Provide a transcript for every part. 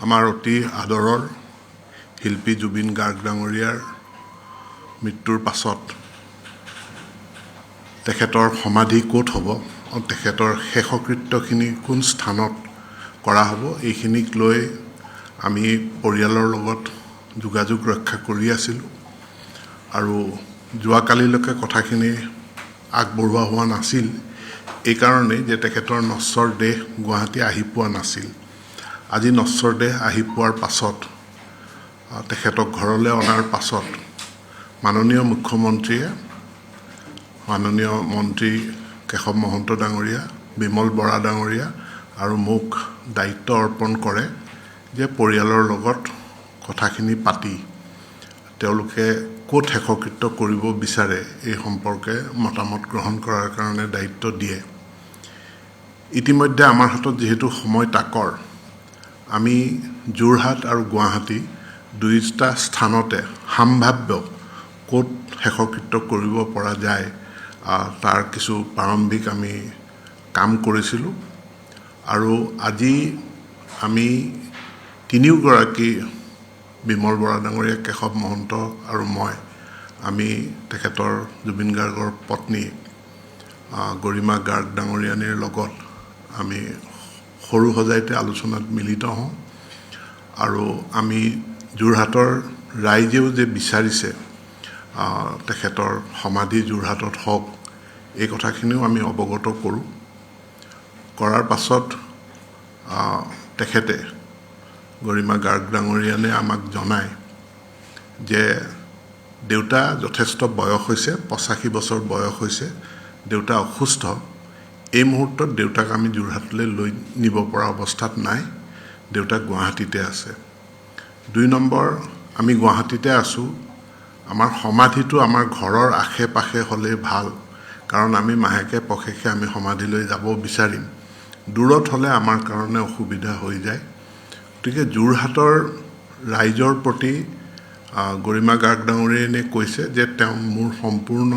আমাৰ অতি আদৰৰ শিল্পী জুবিন গাৰ্গ ডাঙৰীয়াৰ মৃত্যুৰ পাছত তেখেতৰ সমাধি ক'ত হ'ব আৰু তেখেতৰ শেষকৃত্যখিনি কোন স্থানত কৰা হ'ব এইখিনিক লৈ আমি পৰিয়ালৰ লগত যোগাযোগ ৰক্ষা কৰি আছিলোঁ আৰু যোৱাকালিলৈকে কথাখিনি আগবঢ়োৱা হোৱা নাছিল এইকাৰণেই যে তেখেতৰ নশ্বৰ দেহ গুৱাহাটী আহি পোৱা নাছিল আজি নশ্বৰ দেহ আহি পোৱাৰ পাছত তেখেতক ঘৰলৈ অনাৰ পাছত মাননীয় মুখ্যমন্ত্ৰীয়ে মাননীয় মন্ত্ৰী কেশৱ মহন্ত ডাঙৰীয়া বিমল বৰা ডাঙৰীয়া আৰু মোক দায়িত্ব অৰ্পণ কৰে যে পৰিয়ালৰ লগত কথাখিনি পাতি তেওঁলোকে ক'ত শেষকৃত্য কৰিব বিচাৰে এই সম্পৰ্কে মতামত গ্ৰহণ কৰাৰ কাৰণে দায়িত্ব দিয়ে ইতিমধ্যে আমাৰ হাতত যিহেতু সময় তাকৰ আমি যোৰহাট আৰু গুৱাহাটী দুইটা স্থানতে সম্ভাৱ্য ক'ত শেষকৃত্য কৰিব পৰা যায় তাৰ কিছু প্ৰাৰম্ভিক আমি কাম কৰিছিলোঁ আৰু আজি আমি তিনিওগৰাকী বিমল বৰা ডাঙৰীয়া কেশৱ মহন্ত আৰু মই আমি তেখেতৰ জুবিন গাৰ্গৰ পত্নী গৰিমা গাৰ্গ ডাঙৰীয়ানীৰ লগত আমি সৰু সজাইতে আলোচনাত মিলিত হওঁ আৰু আমি যোৰহাটৰ ৰাইজেও যে বিচাৰিছে তেখেতৰ সমাধি যোৰহাটত হওক এই কথাখিনিও আমি অৱগত কৰোঁ কৰাৰ পাছত তেখেতে গৰিমা গাৰ্গ ডাঙৰীয়ানে আমাক জনায় যে দেউতা যথেষ্ট বয়স হৈছে 85 বছৰ বয়স হৈছে দেউতা অসুস্থ এই মুহূৰ্তত দেউতাক আমি যোৰহাটলৈ লৈ নিব পৰা অৱস্থাত নাই দেউতা গুৱাহাটীতে আছে 2 নম্বৰ আমি গুৱাহাটীতে আছোঁ আমাৰ সমাধিটো আমাৰ ঘৰৰ আশে পাশে হ'লে ভাল কাৰণ আমি মাহেকে পষেকে আমি সমাধিলৈ যাব বিচাৰিম দূৰত হ'লে আমাৰ কাৰণে অসুবিধা হৈ যায় গতিকে যোৰহাটৰ ৰাইজৰ প্ৰতি গৰিমা গাৰ্গ ডাঙৰীয়ানে কৈছে যে তেওঁ মোৰ সম্পূৰ্ণ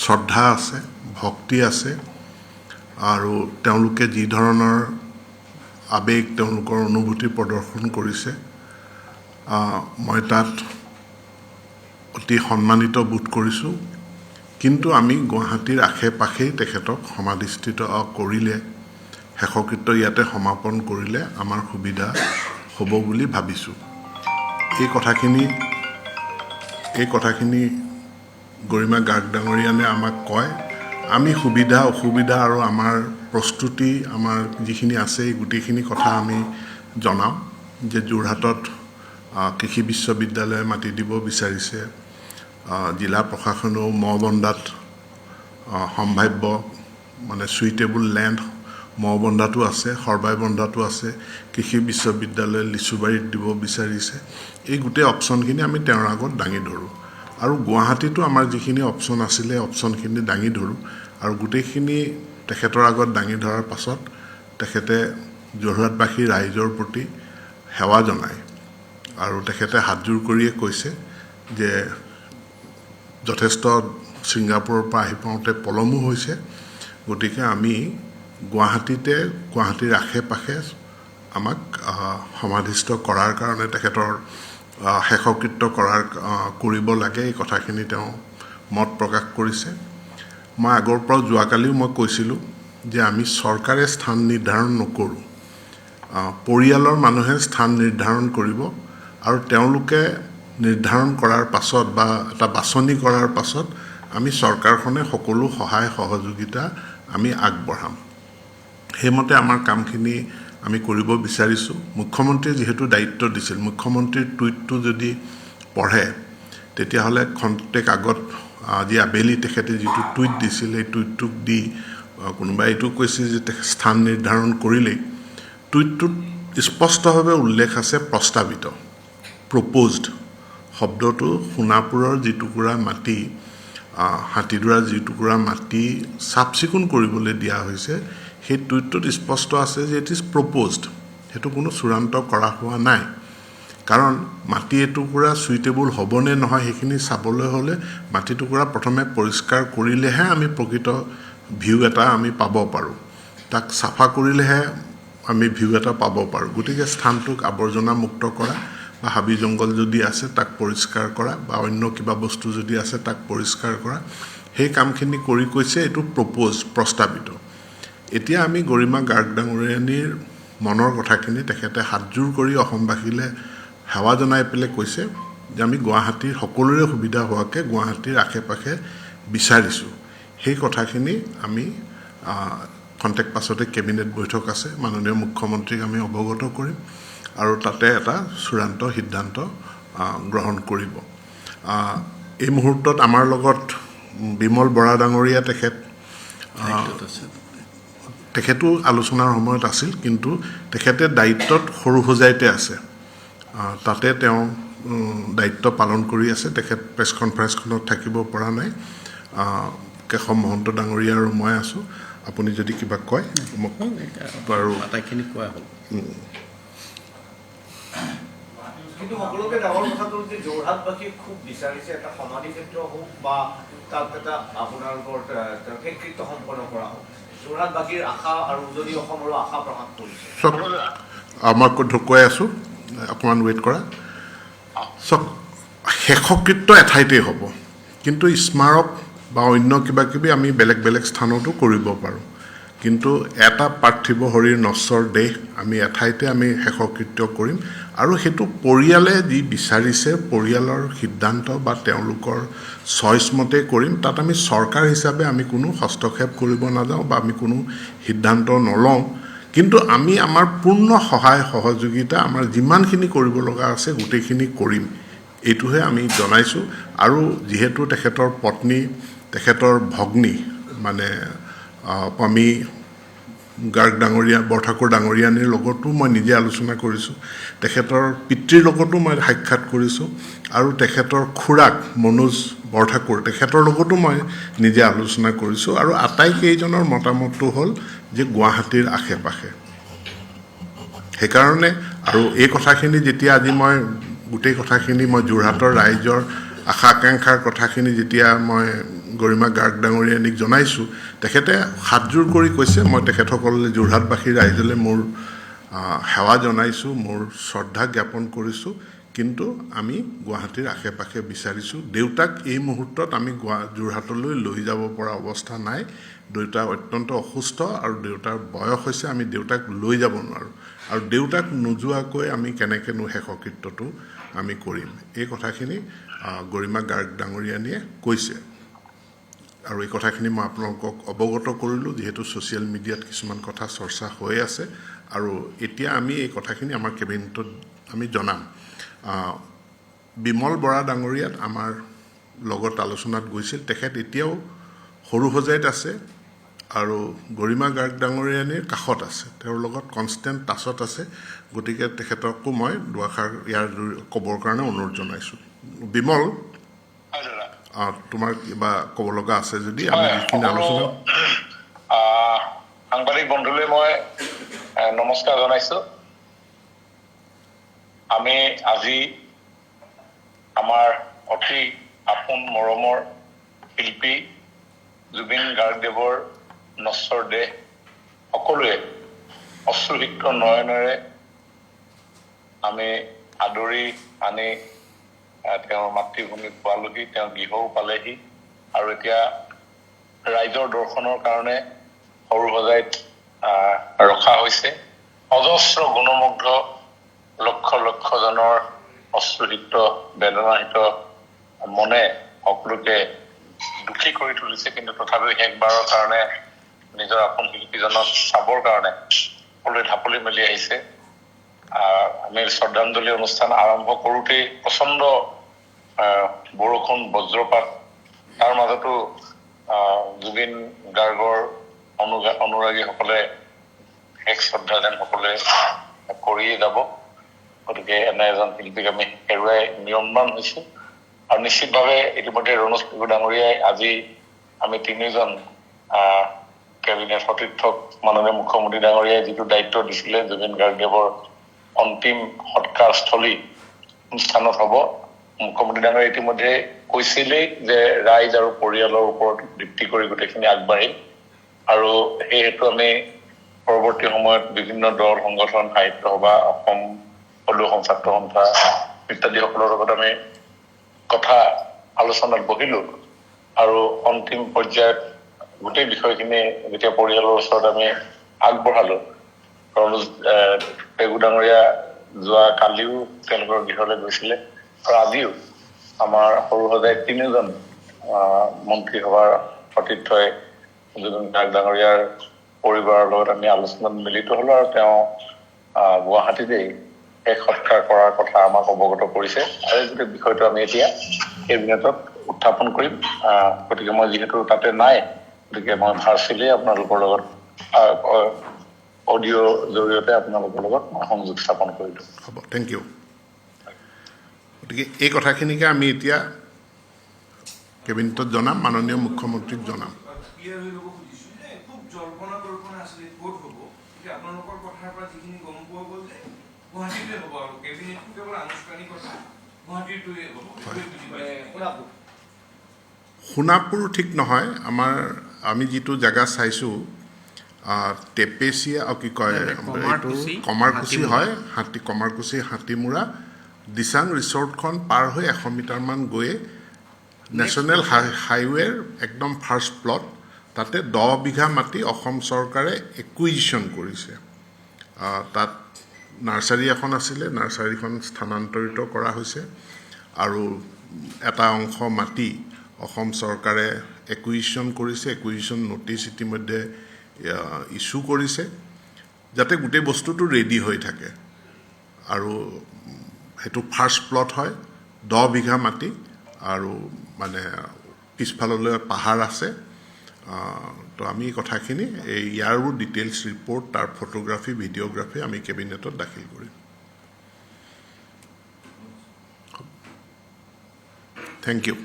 শ্ৰদ্ধা আছে ভক্তি আছে আৰু তেওঁলোকে যি ধৰণৰ আবেগ তেওঁলোকৰ অনুভূতি প্ৰদৰ্শন কৰিছে মই তাত অতি সন্মানিত বোধ কৰিছোঁ কিন্তু আমি গুৱাহাটীৰ আশে পাশেই তেখেতক সমাধিস্থিত কৰিলে শেষকৃত্য ইয়াতে সমাপন কৰিলে আমাৰ সুবিধা হ'ব বুলি ভাবিছোঁ এই কথাখিনি গৰিমা গাৰ্গ ডাঙৰীয়ানে আমাক কয় আমি সুবিধা অসুবিধা আৰু আমাৰ প্ৰস্তুতি আমাৰ যিখিনি আছে এই গোটেইখিনি কথা আমি জনাওঁ যে যোৰহাটত কৃষি বিশ্ববিদ্যালয়ে মাটি দিব বিচাৰিছে জিলা প্ৰশাসনেও মহবন্দাত সম্ভাৱ্য মানে সুইটেবল লেণ্ড মহবন্দাটো আছে সৰবাইবন্দাটো আছে কৃষি বিশ্ববিদ্যালয়ে লিচুবাৰীত দিব বিচাৰিছে এই গোটেই অপশ্যনখিনি আমি তেওঁৰ আগত দাঙি ধৰোঁ আৰু গুৱাহাটীতো আমাৰ যিখিনি অপশ্যন আছিলে অপশ্যনখিনি দাঙি ধৰোঁ আৰু গোটেইখিনি তেখেতৰ আগত দাঙি ধৰাৰ পাছত তেখেতে যোৰহাটবাসী ৰাইজৰ প্ৰতি সেৱা জনায় আৰু তেখেতে হাতজোৰ কৰিয়ে কৈছে যে যথেষ্ট ছিংগাপুৰৰ পৰা আহি পাওঁতে পলমো হৈছে গতিকে আমি গুৱাহাটীৰ আশে পাশে আমাক সমাধিস্থ কৰাৰ কাৰণে তেখেতৰ শেষকৃত্য কৰিব লাগে এই কথাখিনি তেওঁ মত প্ৰকাশ কৰিছে মই আগৰ পৰা যোৱাকালিও মই কৈছিলোঁ যে আমি চৰকাৰে স্থান নিৰ্ধাৰণ নকৰোঁ পৰিয়ালৰ মানুহে স্থান নিৰ্ধাৰণ কৰিব আৰু তেওঁলোকে নিৰ্ধাৰণ কৰাৰ পাছত বা এটা বাছনি কৰাৰ পাছত আমি চৰকাৰখনে সকলো সহায় সহযোগিতা আমি আগবঢ়াম সেইমতে আমাৰ কামখিনি আমি কৰিব বিচাৰিছোঁ মুখ্যমন্ত্ৰীয়ে যিহেতু দায়িত্ব দিছিল মুখ্যমন্ত্ৰীৰ টুইটটো যদি পঢ়ে তেতিয়াহ'লে খন্তেক আগত আজি আবেলি তেখেতে যিটো টুইট দিছিল এই টুইটটোক দি কোনোবাই এইটো কৈছে যে স্থান নিৰ্ধাৰণ কৰিলেই টুইটটোত স্পষ্টভাৱে উল্লেখ আছে প্ৰস্তাৱিত প্ৰপ'জড শব্দটো সোণাপুৰৰ যিটুকুৰা মাটি হাতীদুৰাৰ যিটুকুৰা মাটি চাফ চিকুণ কৰিবলৈ দিয়া হৈছে সেই টুইটটোত স্পষ্ট আছে যে ইট ইজ প্ৰপ'জড সেইটো কোনো চূড়ান্ত কৰা হোৱা নাই কাৰণ মাটি এটুকুৰা সুইটেবল হ'বনে নহয় সেইখিনি চাবলৈ হ'লে মাটি টুকুৰা প্ৰথমে পৰিষ্কাৰ কৰিলেহে আমি প্ৰকৃত ভিউ এটা আমি পাব পাৰোঁ তাক চাফা কৰিলেহে আমি ভিউ এটা পাব পাৰোঁ গতিকে স্থানটোক আৱৰ্জনা মুক্ত কৰা বা হাবি জংঘল যদি আছে তাক পৰিষ্কাৰ কৰা বা অন্য কিবা বস্তু যদি আছে তাক পৰিষ্কাৰ কৰা সেই কামখিনি কৰি কৈছে এইটো প্ৰস্তাৱিত এতিয়া আমি গৰিমা গাৰ্গ ডাঙৰীয়ানীৰ মনৰ কথাখিনি তেখেতে হাতজোৰ কৰি অসমবাসীলে সেৱা জনাই পেলাই কৈছে যে আমি গুৱাহাটীৰ সকলোৰে সুবিধা হোৱাকৈ গুৱাহাটীৰ আশে পাশে বিচাৰিছোঁ সেই কথাখিনি আমি কণ্টেক্ট পাছতে কেবিনেট বৈঠক আছে মাননীয় মুখ্যমন্ত্ৰীক আমি অৱগত কৰিম আৰু তাতে এটা চূড়ান্ত সিদ্ধান্ত গ্ৰহণ কৰিব এই মুহূৰ্তত আমাৰ লগত বিমল বৰা ডাঙৰীয়া তেখেতো আলোচনাৰ সময়ত আছিল কিন্তু তেখেতে দায়িত্বত সৰু হোজাইতে আছে তাতে তেওঁ দায়িত্ব পালন কৰি আছে তেখেত প্ৰেছ কনফাৰেন্সখনত থাকিব পৰা নাই কেশৱ মহন্ত ডাঙৰীয়া আৰু মই আছোঁ আপুনি যদি কিবা কয় মোক আৰু আটাইখিনি কোৱা হ'ল কিন্তু সকলোকে ডাঙৰ কথাটো যে যোৰহাটবাসী খুব বিচাৰিছে এটা সমাধি ক্ষেত্ৰ হওক বা তাত এটা আপোনালোকৰ শেষকৃত্য সম্পন্ন কৰা হওক যোৰহাটবাসীৰ আশা আৰু উজনি অসমৰো আশা প্ৰকাশ কৰিছে মই কৈ আছোঁ অকণমান ৱেইট কৰা চব শেষকৃত্য এঠাইতেই হ'ব কিন্তু স্মাৰক বা অন্য কিবা কিবি আমি বেলেগ বেলেগ স্থানতো কৰিব পাৰোঁ কিন্তু এটা পাৰ্থিৱ শৰীৰ নশ্বৰ দেহ আমি এঠাইতে আমি শেষকৃত্য কৰিম আৰু সেইটো পৰিয়ালে যি বিচাৰিছে পৰিয়ালৰ সিদ্ধান্ত বা তেওঁলোকৰ চইচ মতে কৰিম তাত আমি চৰকাৰ হিচাপে আমি কোনো হস্তক্ষেপ কৰিব নাযাওঁ বা আমি কোনো সিদ্ধান্ত নলওঁ কিন্তু আমি আমাৰ পূৰ্ণ সহায় সহযোগিতা আমাৰ যিমানখিনি কৰিব লগা আছে গোটেইখিনি কৰিম এইটোহে আমি জনাইছোঁ আৰু যিহেতু তেখেতৰ পত্নী তেখেতৰ ভগ্নী মানে পামী গাৰ্গ ডাঙৰীয়া বৰঠাকুৰ ডাঙৰীয়ানীৰ লগতো মই নিজে আলোচনা কৰিছোঁ তেখেতৰ পিতৃৰ লগতো মই সাক্ষাৎ কৰিছোঁ আৰু তেখেতৰ খুৰাক মনোজ বৰঠাকুৰ তেখেতৰ লগতো মই নিজে আলোচনা কৰিছোঁ আৰু আটাইকেইজনৰ মতামতটো হ'ল যে গুৱাহাটীৰ আশে পাশে সেইকাৰণে আৰু এই কথাখিনি যেতিয়া আজি মই গোটেই কথাখিনি মই যোৰহাটৰ ৰাইজৰ আশা আকাংক্ষাৰ কথাখিনি যেতিয়া মই গৰিমা গাৰ্গ ডাঙৰীয়ানীক জনাইছোঁ তেখেতে হাতজোৰ কৰি কৈছে মই তেখেতসকললৈ যোৰহাটবাসী ৰাইজলৈ মোৰ সেৱা জনাইছোঁ মোৰ শ্ৰদ্ধা জ্ঞাপন কৰিছোঁ কিন্তু আমি গুৱাহাটীৰ আশে পাশে বিচাৰিছোঁ দেউতাক এই মুহূৰ্তত আমি যোৰহাটলৈ লৈ যাব পৰা অৱস্থা নাই দেউতা অত্যন্ত অসুস্থ আৰু দেউতাৰ বয়স হৈছে আমি দেউতাক লৈ যাব নোৱাৰোঁ আৰু দেউতাক নোযোৱাকৈ আমি কেনেকৈনো শেষকৃত্যটো আমি কৰিম এই কথাখিনি গৰিমা গাৰ্গ ডাঙৰীয়ানীয়ে কৈছে আৰু এই কথাখিনি মই আপোনালোকক অৱগত কৰিলোঁ যিহেতু ছ'চিয়েল মিডিয়াত কিছুমান কথা চৰ্চা হৈ আছে আৰু এতিয়া আমি এই কথাখিনি আমাৰ কেবিনেটত আমি জনাম বিমল বৰা ডাঙৰীয়াত আমাৰ লগত আলোচনাত গৈছিল তেখেত এতিয়াও সৰু হোজাইত আছে আৰু গৰিমা গাৰ্গ ডাঙৰীয়ানীৰ কাষত আছে তেওঁৰ লগত কনষ্টেণ্ট টাচত আছে গতিকে তেখেতকো মই দুআষাৰ ইয়াৰ ক'বৰ কাৰণে অনুৰোধ জনাইছোঁ বিমল তোমাৰ কিবা ক'ব লগা আছে যদি আমি যিখিনি আলোচনা সাংবাদিক বন্ধুলৈ মই নমস্কাৰ জনাইছোঁ আমি আজি আমাৰ অতি আপোন মৰমৰ শিল্পী জুবিন গাৰ্গদেৱৰ নশ্বৰ দেহ সকলোৱে অশ্ৰুসিক্ত নয়নেৰে আমি আদৰি আনি তেওঁৰ মাতৃভূমি পোৱালোহি তেওঁ গৃহও পালেহি আৰু এতিয়া ৰাইজৰ দৰ্শনৰ কাৰণে সৰু হোজাইত ৰখা হৈছে অজস্ৰ গুণমুগ্ধ লক্ষ লক্ষজনৰ অশ্ৰুসিক্ত বেদনাহিত মনে সকলোকে দুখী কৰি তুলিছে কিন্তু তথাপিও শেষবাৰৰ কাৰণে নিজৰ আপোন শিল্পীজনক চাবৰ কাৰণে সকলোৱে ঢাপলি মেলি আহিছে আমি শ্ৰদ্ধাঞ্জলি অনুষ্ঠান আৰম্ভ কৰোঁতেই প্ৰচণ্ড বৰষুণ বজ্ৰপাত তাৰ মাজতো জুবিন গাৰ্গৰ অনুৰাগীসকলে শেষ শ্ৰদ্ধা যেন সকলোৱে কৰিয়ে যাব গতিকে এনে এজন শিল্পীক আমি হেৰুৱাই নিয়মবান হৈছোঁ আৰু নিশ্চিতভাৱে ইতিমধ্যে ৰণোজ পেগু ডাঙৰীয়াই আজি আমি তিনিজন কেবিনেট সতীৰ্থক মাননীয় মুখ্যমন্ত্ৰী ডাঙৰীয়াই যিটো দায়িত্ব দিছিলে জুবিন গাৰ্গদেৱৰ অন্তিম সৎকাৰস্থলী অনুষ্ঠানত হ'ব মুখ্যমন্ত্ৰী ডাঙৰীয়াই ইতিমধ্যে কৈছিলেই যে ৰাইজ আৰু পৰিয়ালৰ ওপৰত ভিত্তি কৰি গোটেইখিনি আগবাঢ়িম আৰু সেই হেতু আমি পৰৱৰ্তী সময়ত বিভিন্ন দল সংগঠন সাহিত্য সভা অসম অসম ছাত্ৰ সন্থা ইত্যাদিসকলৰ লগত আমি কথা আলোচনাত বহিলো আৰু অন্তিম পৰ্যায়ত গোটেই বিষয়খিনি যেতিয়া পৰিয়ালৰ ওচৰত আমি আগবঢ়ালো পেগু ডাঙৰীয়া যোৱা কালিও তেওঁলোকৰ গৃহলৈ গৈছিলে আৰু আজিও আমাৰ সৰু সজাই 3জন মন্ত্ৰীসভাৰ সতীৰ্থই জুবিন গাৰ্গ ডাঙৰীয়াৰ পৰিবাৰৰ লগত আমি আলোচনাত মিলিত হলো আৰু তেওঁ গুৱাহাটীতেই শেষ সৎকাৰ কৰাৰ কথা আমাক অৱগত কৰিছে আৰু এই গোটেই বিষয়টো আমি এতিয়া এই মিনিটত উত্থাপন কৰিম গতিকে মই যিহেতু তাতে নাই গতিকে মই ভাৰ্চুৱেলি আপোনালোকৰ লগত অডিঅ' জৰিয়তে আপোনালোকৰ লগত সংযোগ স্থাপন কৰিলোঁ হ'ব থেংক ইউ গতিকে এই কথাখিনিকে আমি এতিয়া কেবিনেটত জনাম মাননীয় মুখ্যমন্ত্ৰীক জনাম ক্লিয়াৰ হৈ ল'ব খুজিছোঁ যে খুব জল্পনা কল্পনা আছিলে ক'ত হ'ব এতিয়া আপোনালোকৰ কথাৰ পৰা যিখিনি গম পোৱা গ'ল যে গুৱাহাটীতে হ'ব আৰু কেবিনেটটো কেৱল আনুষ্ঠানিকতা গুৱাহাটীটোৱে হ'ব সোণাপুৰ ঠিক নহয় আমি যিটো জেগা চাইছোঁ টেপেচিয়া কি কয় এইটো কমাৰকুচি হয় কমাৰকুচি হাতীমূৰা দিচাং ৰিচৰ্টখন পাৰ হৈ 100 মিটাৰমান গৈয়ে নেশ্যনেল হাইৱেৰ একদম ফাৰ্ষ্ট প্লট তাতে 10 বিঘা মাটি অসম চৰকাৰে একুইজিশ্যন কৰিছে তাত নাৰ্চাৰী এখন আছিলে নাৰ্চাৰীখন স্থানান্তৰিত কৰা হৈছে আৰু এটা অংশ মাটি অসম চৰকাৰে একুইজিশ্যন কৰিছে একুইজিশ্যন নটিচ ইতিমধ্যে ইছ্যু কৰিছে যাতে গোটেই বস্তুটো ৰেডি হৈ থাকে আৰু সেইটো ফাৰ্ষ্ট প্লট হয় 10 বিঘা মাটি আৰু মানে পিছফাললৈ পাহাৰ আছে তো আমি কথাখিনি ইয়াৰো ডিটেইলছ ৰিপৰ্ট তাৰ ফটোগ্ৰাফি ভিডিঅ'গ্ৰাফি আমি কেবিনেটত দাখিল কৰিম থেংক ইউ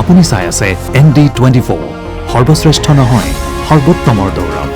আপুনি চাই আছে ND24 সৰ্বশ্ৰেষ্ঠ নহয় সৰ্বোত্তমৰ দৌৰত